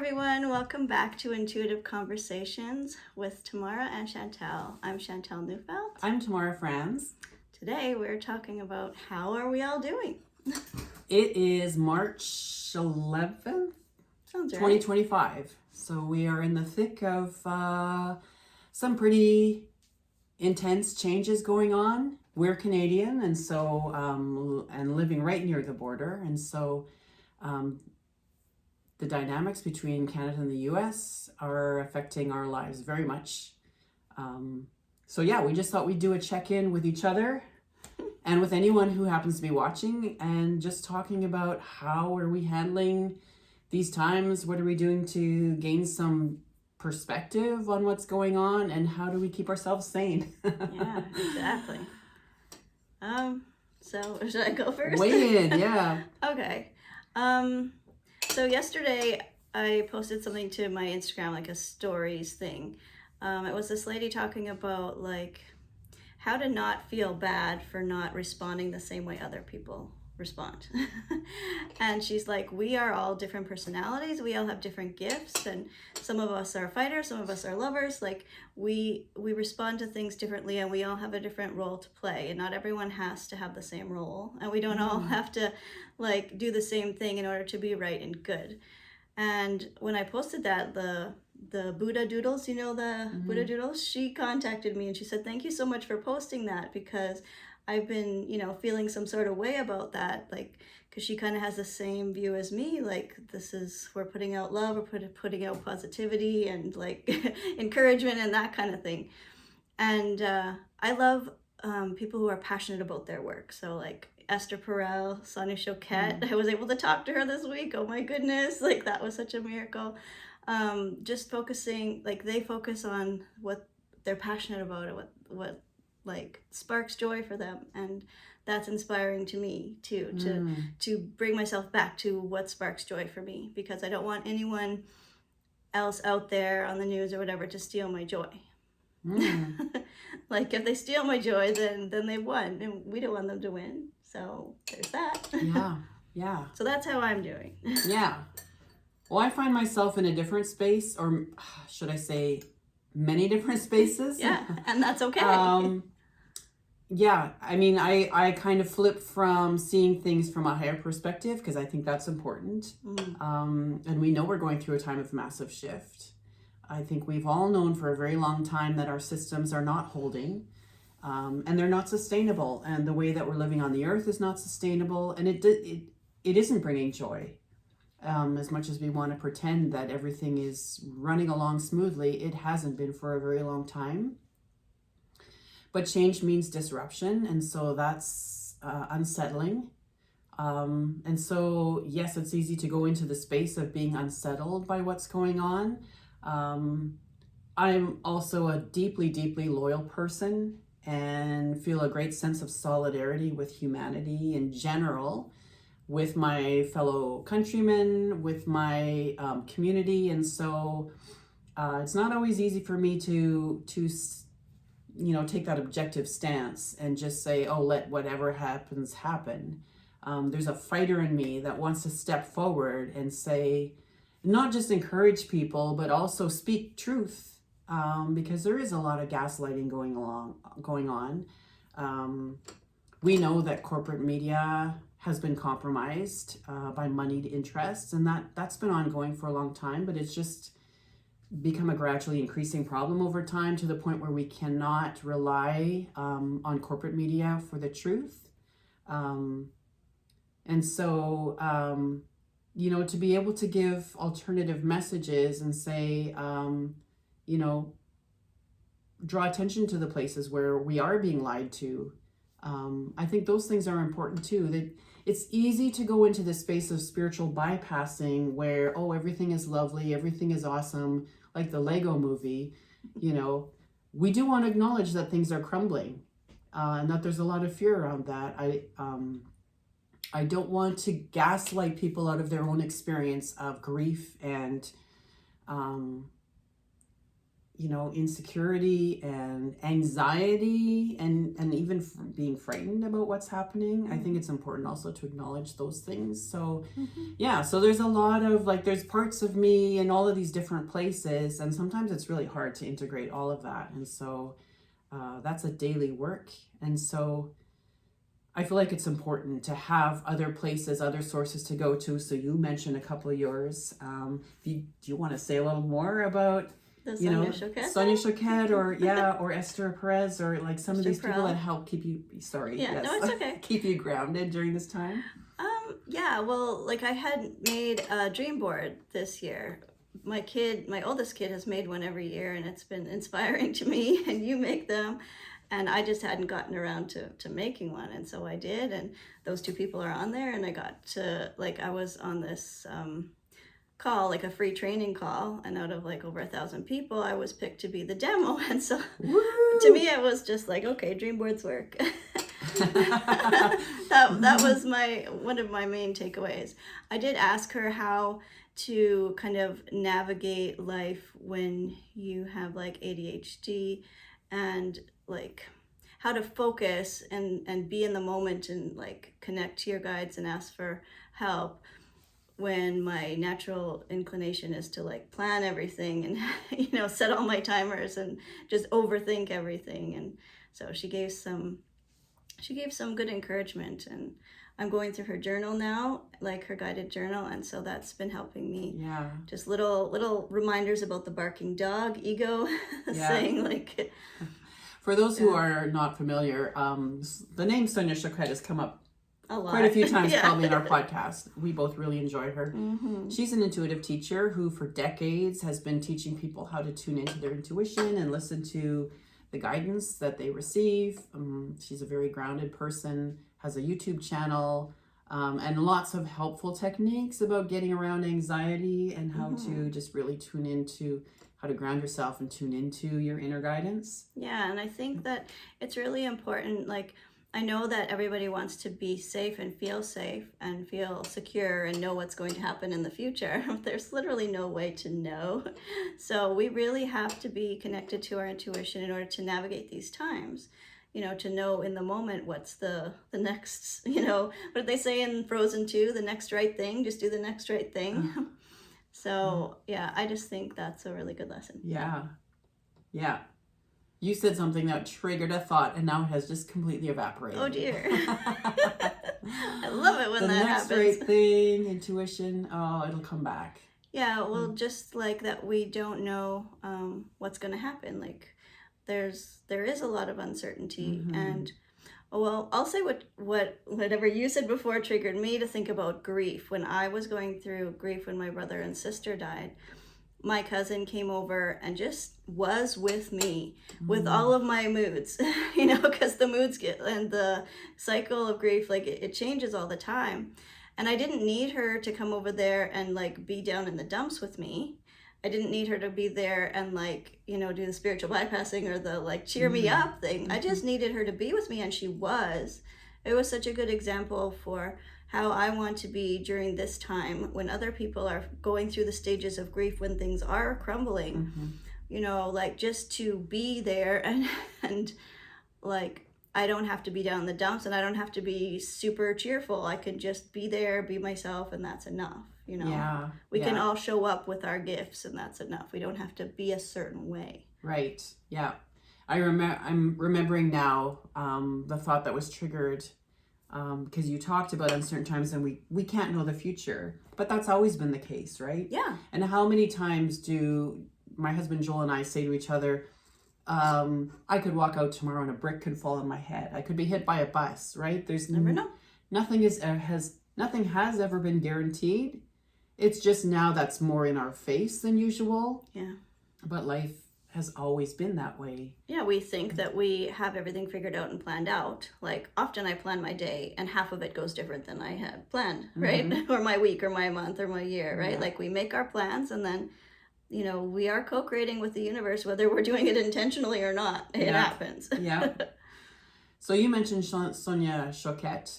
everyone. Welcome back to Intuitive Conversations with Tamara and Chantel. I'm Chantel Neufeld. I'm Tamara Franz. Today we're talking about how are we all doing? It is March 11th, Sounds right. 2025. So we are in the thick of some pretty intense changes going on. We're Canadian, and so and living right near the border, and so the dynamics between Canada and the US are affecting our lives very much. So yeah, we just thought we'd do a check-in with each other and with anyone who happens to be watching, and just talking about how are we handling these times, what are we doing to gain some perspective on what's going on, and how do we keep ourselves sane? Yeah, exactly. So should I go first? Weigh in, yeah. Okay. So yesterday I posted something to my Instagram, like a stories thing. It was this lady talking about like how to not feel bad for not responding the same way other people respond. And she's like, we are all different personalities, we all have different gifts, and some of us are fighters, some of us are lovers. Like we respond to things differently, and we all have a different role to play, and not everyone has to have the same role, and we don't all have to like do the same thing in order to be right and good. And when I posted that, the Buddha Doodles, you know, the Buddha Doodles, she contacted me and she said, thank you so much for posting that, because I've been, feeling some sort of way about that, like, because she kind of has the same view as me, like, we're putting out love, we're putting out positivity and, like, encouragement and that kind of thing. And I love people who are passionate about their work. So, like, Esther Perel, Sonia Choquette, I was able to talk to her this week. Oh my goodness, like, that was such a miracle. Just focusing, like, they focus on what they're passionate about and what like sparks joy for them, and that's inspiring to me too, to bring myself back to what sparks joy for me, because I don't want anyone else out there on the news or whatever to steal my joy. Like, if they steal my joy, then they won, and we don't want them to win. So there's that. Yeah. So that's how I'm doing. Yeah. Well, I find myself in a different space, or should I say many different spaces. Yeah, and that's okay. Yeah, I mean, I kind of flip from seeing things from a higher perspective, because I think that's important. And we know we're going through a time of massive shift. I think we've all known for a very long time that our systems are not holding, and they're not sustainable. And the way that we're living on the earth is not sustainable, and it isn't bringing joy. As much as we want to pretend that everything is running along smoothly, it hasn't been for a very long time. But change means disruption, and so that's unsettling. And so, yes, it's easy to go into the space of being unsettled by what's going on. I'm also a deeply, deeply loyal person and feel a great sense of solidarity with humanity in general, with my fellow countrymen, with my community. And so it's not always easy for me to take that objective stance and just say, oh, let whatever happens happen. There's a fighter in me that wants to step forward and say, not just encourage people, but also speak truth, because there is a lot of gaslighting going on. We know that corporate media has been compromised by moneyed interests, and that's been ongoing for a long time, but it's just become a gradually increasing problem over time, to the point where we cannot rely on corporate media for the truth. And so, to be able to give alternative messages and say, draw attention to the places where we are being lied to. I think those things are important too. That it's easy to go into the space of spiritual bypassing where, oh, everything is lovely, everything is awesome, like the Lego movie. We do want to acknowledge that things are crumbling, and that there's a lot of fear around that. I don't want to gaslight people out of their own experience of grief and insecurity and anxiety and even being frightened about what's happening. I think it's important also to acknowledge those things. So yeah, so there's a lot of there's parts of me in all of these different places, and sometimes it's really hard to integrate all of that. And so that's a daily work. And so I feel like it's important to have other places, other sources to go to. So you mentioned a couple of yours. Do you want to say a little more about Sonia Choquette or Esther Perez or some of these people that help keep you no, it's okay. keep you grounded during this time? Well, I had made a dream board this year. My oldest kid has made one every year, and it's been inspiring to me, and you make them. And I just hadn't gotten around to making one. And so I did. And those two people are on there. And I got to, I was on this call, a free training call. And out of over 1,000 people, I was picked to be the demo. And so to me, it was just okay, dream boards work. that was one of my main takeaways. I did ask her how to kind of navigate life when you have ADHD, and how to focus and be in the moment and connect to your guides and ask for help when my natural inclination is to plan everything and set all my timers and just overthink everything. And so she gave some good encouragement, and I'm going through her journal now, her guided journal, and so that's been helping me. Yeah. Just little reminders about the barking dog ego, saying For those who are not familiar, the name Sonia Choquette has come up quite a few times probably in our podcast. We both really enjoy her. She's an intuitive teacher who for decades has been teaching people how to tune into their intuition and listen to the guidance that they receive. She's a very grounded person, has a YouTube channel, and lots of helpful techniques about getting around anxiety and how to just really tune into how to ground yourself and tune into your inner guidance. Yeah, and I think that it's really important. I know that everybody wants to be safe and feel secure and know what's going to happen in the future. There's literally no way to know. So we really have to be connected to our intuition in order to navigate these times. To know in the moment what's the next, what did they say in Frozen 2? The next right thing, just do the next right thing. So, I just think that's a really good lesson. Yeah. You said something that triggered a thought, and now it has just completely evaporated. Oh, dear. I love it when that happens. The next right thing, intuition, it'll come back. Yeah, well, just that we don't know what's going to happen. There is a lot of uncertainty, and I'll say whatever you said before triggered me to think about grief. When I was going through grief when my brother and sister died, my cousin came over and just was with me with all of my moods, because the moods and the cycle of grief, it changes all the time. And I didn't need her to come over there and be down in the dumps with me. I didn't need her to be there and do the spiritual bypassing or the cheer me up thing. I just needed her to be with me, and she was. It was such a good example for how I want to be during this time when other people are going through the stages of grief, when things are crumbling. Just to be there and I don't have to be down in the dumps, and I don't have to be super cheerful. I can just be there, be myself, and that's enough. We can all show up with our gifts, and that's enough. We don't have to be a certain way. Right. Yeah. I'm remembering now the thought that was triggered because you talked about uncertain times, and we can't know the future, but that's always been the case, right? Yeah. And how many times do my husband Joel and I say to each other, I could walk out tomorrow and a brick could fall on my head. I could be hit by a bus, right? There's never know. Nothing has ever been guaranteed. It's just now that's more in our face than usual. Yeah. But life has always been that way. Yeah, we think that we have everything figured out and planned out. Often I plan my day and half of it goes different than I had planned, right? Or my week or my month or my year, right? Yeah. We make our plans, and then we are co-creating with the universe, whether we're doing it intentionally or not. It happens. Yeah. So you mentioned Sonia Choquette.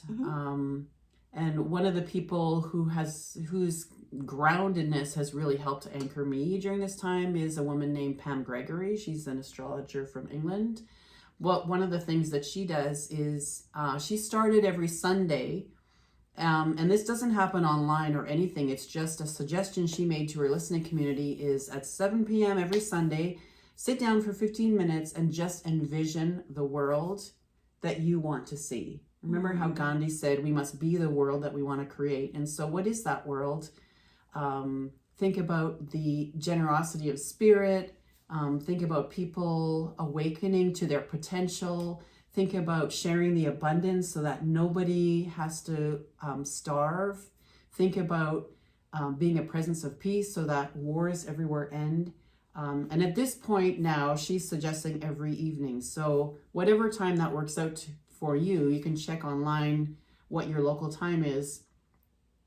And one of the people whose groundedness has really helped anchor me during this time is a woman named Pam Gregory. She's an astrologer from England. Well, one of the things that she does is she started every Sunday, and this doesn't happen online or anything. It's just a suggestion she made to her listening community is at 7 p.m. every Sunday, sit down for 15 minutes and just envision the world that you want to see. Remember how Gandhi said we must be the world that we want to create. And so what is that world? Think about the generosity of spirit. Think about people awakening to their potential. Think about sharing the abundance so that nobody has to starve. Think about being a presence of peace so that wars everywhere end. And at this point now, she's suggesting every evening. So whatever time that works out for you, you can check online what your local time is.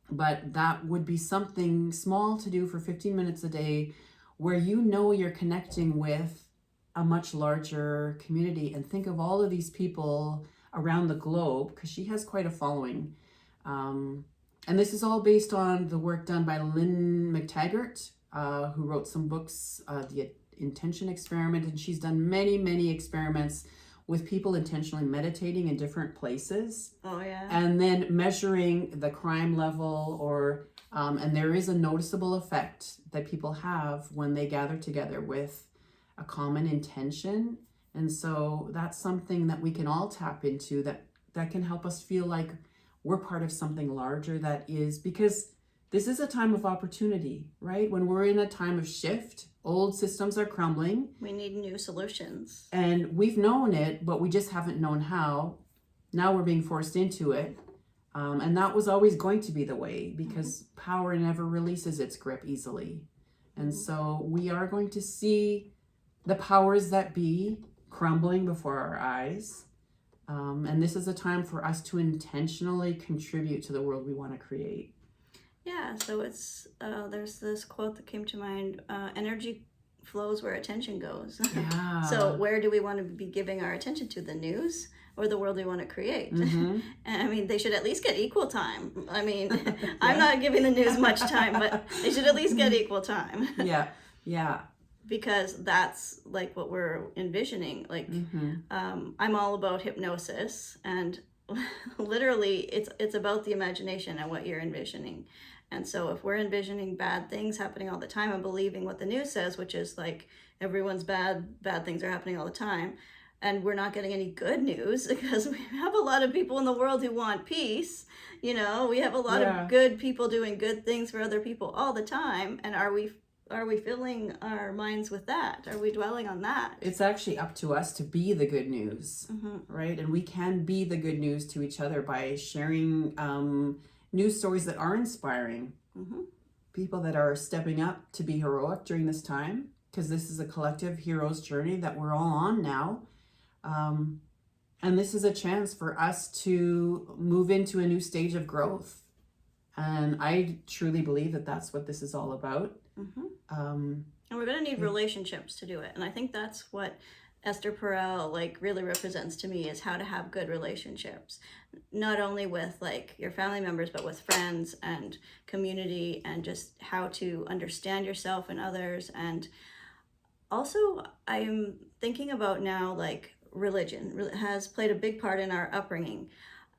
But that would be something small to do for 15 minutes a day where you know you're connecting with a much larger community. And think of all of these people around the globe, because she has quite a following. And this is all based on the work done by Lynn McTaggart, who wrote some books, The Intention Experiment, and she's done many, many experiments with people intentionally meditating in different places. Oh, yeah. And then measuring the crime level and there is a noticeable effect that people have when they gather together with a common intention. And so that's something that we can all tap into that can help us feel like we're part of something larger that is, because this is a time of opportunity, right? When we're in a time of shift, old systems are crumbling. We need new solutions. And we've known it, but we just haven't known how. Now we're being forced into it. And that was always going to be the way, because power never releases its grip easily. And so we are going to see the powers that be crumbling before our eyes. And this is a time for us to intentionally contribute to the world we want to create. Yeah, so it's there's this quote that came to mind, energy flows where attention goes. Yeah. So where do we want to be giving our attention to, the news or the world we want to create? Mm-hmm. And I mean, they should at least get equal time. I mean, I'm not giving the news much time, but they should at least get equal time. Yeah. Because that's like what we're envisioning. Like, I'm all about hypnosis, and literally it's about the imagination and what you're envisioning. And so if we're envisioning bad things happening all the time and believing what the news says, which is like everyone's bad things are happening all the time, and we're not getting any good news because we have a lot of people in the world who want peace, we have a lot of good people doing good things for other people all the time. And are we filling our minds with that? Are we dwelling on that? It's actually up to us to be the good news, right? And we can be the good news to each other by sharing news stories that are inspiring. People that are stepping up to be heroic during this time, because this is a collective hero's journey that we're all on now. And this is a chance for us to move into a new stage of growth. And I truly believe that that's what this is all about. And we're going to need relationships to do it. And I think that's what Esther Perel really represents to me, is how to have good relationships, not only with your family members, but with friends and community, and just how to understand yourself and others. And also I'm thinking about now, religion has played a big part in our upbringing.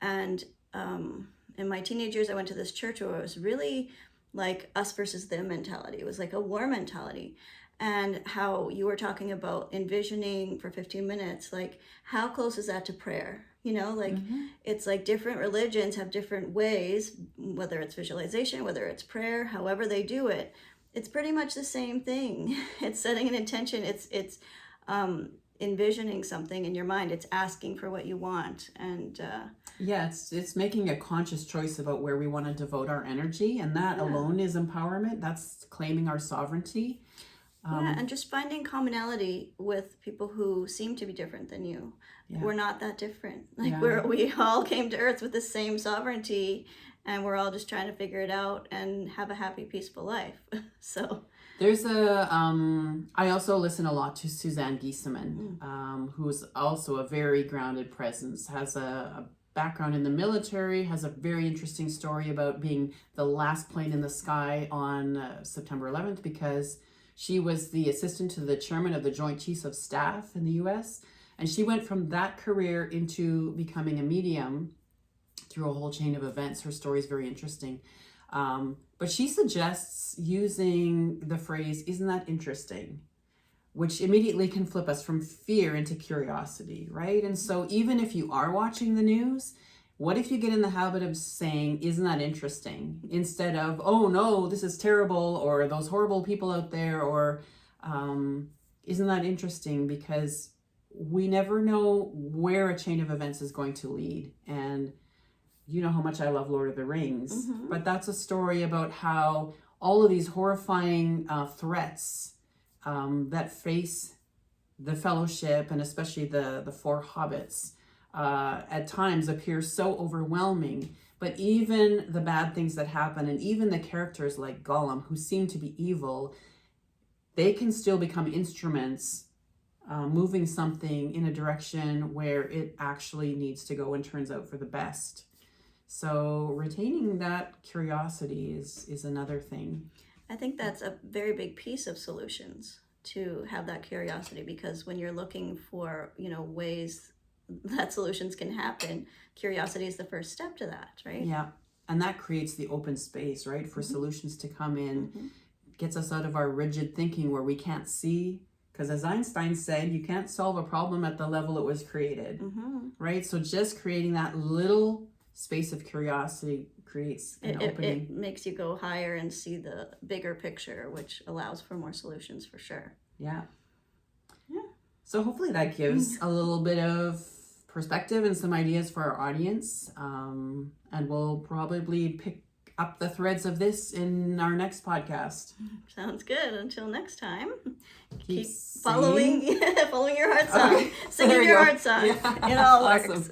And in my teenage years, I went to this church where it was really like us versus them mentality. It was like a war mentality. And how you were talking about envisioning for 15 minutes, how close is that to prayer? It's like different religions have different ways, whether it's visualization, whether it's prayer, however they do it, it's pretty much the same thing. It's setting an intention. It's envisioning something in your mind. It's asking for what you want. And it's making a conscious choice about where we want to devote our energy, and that alone is empowerment. That's claiming our sovereignty. And just finding commonality with people who seem to be different than you. We're not that different. We all came to Earth with the same sovereignty, and we're all just trying to figure it out and have a happy, peaceful life. So there's I also listen a lot to Suzanne Giesemann, who's also a very grounded presence, has a background in the military, has a very interesting story about being the last plane in the sky on September 11th, because she was the assistant to the chairman of the Joint Chiefs of Staff in the US. And she went from that career into becoming a medium through a whole chain of events. Her story is very interesting. But she suggests using the phrase, "Isn't that interesting?" which immediately can flip us from fear into curiosity, right? And so even if you are watching the news, what if you get in the habit of saying, "Isn't that interesting?" instead of, "Oh no, this is terrible," or "Those horrible people out there," or "Isn't that interesting?" Because we never know where a chain of events is going to lead. And you know how much I love Lord of the Rings, but that's a story about how all of these horrifying threats that face the Fellowship, and especially the four hobbits, at times appear so overwhelming. But even the bad things that happen, and even the characters like Gollum, who seem to be evil, they can still become instruments moving something in a direction where it actually needs to go and turns out for the best. So retaining that curiosity is another thing. I think that's a very big piece of solutions, to have that curiosity, because when you're looking for, ways that solutions can happen, curiosity is the first step to that, right? Yeah. And that creates the open space, right, for solutions to come in, gets us out of our rigid thinking where we can't see. Because as Einstein said, you can't solve a problem at the level it was created, right? So just creating that little space of curiosity creates an opening. It makes you go higher and see the bigger picture, which allows for more solutions for sure. Yeah. So hopefully that gives a little bit of perspective and some ideas for our audience. And we'll probably pick up the threads of this in our next podcast. Sounds good. Until next time, keep singing. following your heart song, singing your heart song. Yeah. It all Awesome. works.